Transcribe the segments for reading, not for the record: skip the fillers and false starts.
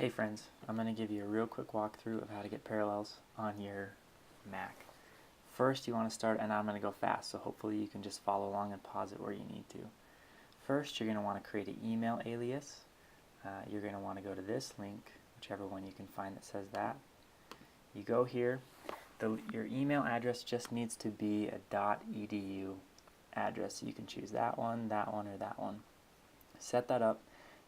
Hey friends, I'm going to give you a real quick walkthrough of how to get Parallels on your Mac. First you want to start, and I'm going to go fast, so hopefully you can just follow along and pause it where you need to. First you're going to want to create an email alias. You're going to want to go to this link, whichever one you can find that says that. You go here. Your email address just needs to be a .edu address, so you can choose that one, or that one. Set that up.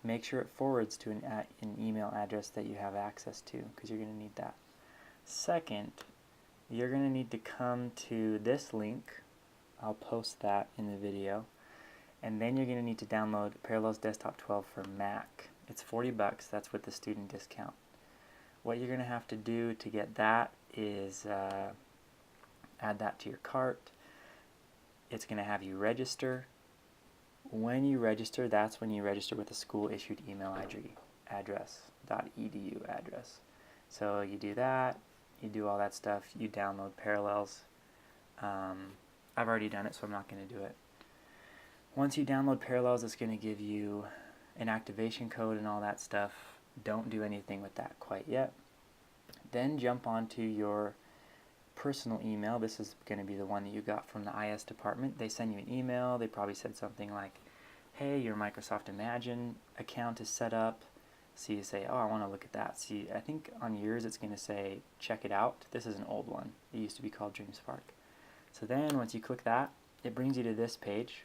Make sure it forwards to an email address that you have access to, because you're going to need that. Second, you're going to need to come to this link. I'll post that in the video. And then you're going to need to download Parallels Desktop 12 for Mac. It's $40, that's with the student discount. What you're going to have to do to get that is add that to your cart. It's going to have you register. When you register, that's when you register with a school-issued email address, .edu address. So you do that, you do all that stuff, you download Parallels. I've already done it, so I'm not going to do it. Once you download Parallels, it's going to give you an activation code and all that stuff. Don't do anything with that quite yet. Then jump onto your personal email. This is going to be the one that you got from the IS department. They send you an email. They probably said something like, hey, your Microsoft Imagine account is set up. So you say, oh, I want to look at that. See, I think on yours it's going to say check it out. This is an old one. It used to be called DreamSpark. So then once you click that, it brings you to this page,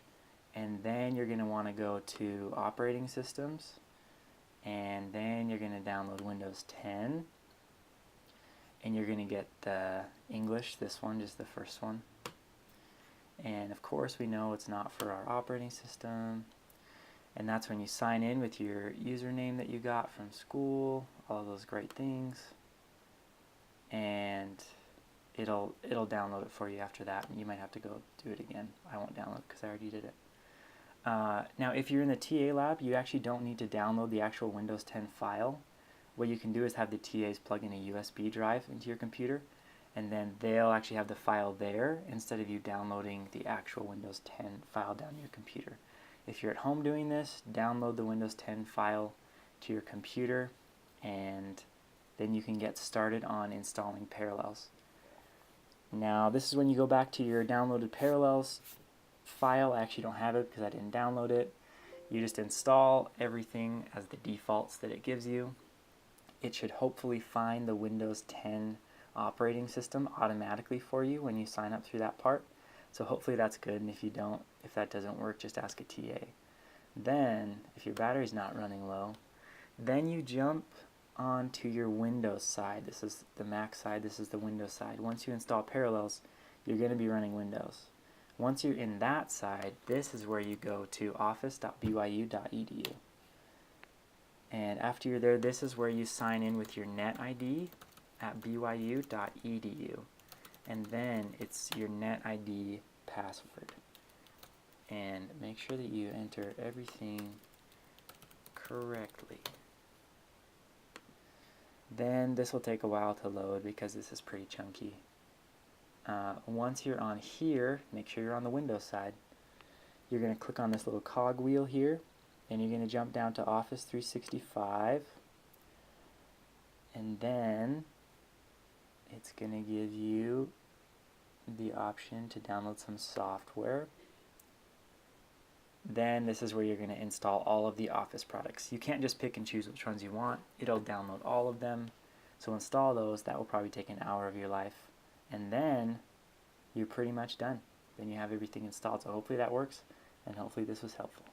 and then you're going to want to go to operating systems, and then you're going to download Windows 10. And you're going to get the English, this one, just the first one. And of course we know it's not for our operating system. And that's when you sign in with your username that you got from school, all those great things. And it'll download it for you after that. You might have to go do it again. I won't download it because I already did it. Now if you're in the TA lab, you actually don't need to download the actual Windows 10 file. What you can do is have the TAs plug in a USB drive into your computer, and then they'll actually have the file there instead of you downloading the actual Windows 10 file down to your computer. If you're at home doing this, download the Windows 10 file to your computer, and then you can get started on installing Parallels. Now this is when you go back to your downloaded Parallels file. I actually don't have it because I didn't download it. You just install everything as the defaults that it gives you. It should hopefully find the Windows 10 operating system automatically for you when you sign up through that part. So hopefully that's good, and if that doesn't work, just ask a TA. Then, if your battery's not running low, then you jump onto your Windows side. This is the Mac side, this is the Windows side. Once you install Parallels, you're going to be running Windows. Once you're in that side, this is where you go to office.byu.edu. And after you're there, this is where you sign in with your net ID at byu.edu. And then it's your net ID password. And make sure that you enter everything correctly. Then this will take a while to load because this is pretty chunky. Once you're on here, make sure you're on the Windows side. You're going to click on this little cog wheel here, and you're going to jump down to Office 365, and then it's going to give you the option to download some software. Then this is where you're going to install all of the Office products. You can't just pick and choose which ones you want. It'll download all of them. So install those. That will probably take an hour of your life. And then you're pretty much done. Then you have everything installed. So hopefully that works, and hopefully this was helpful.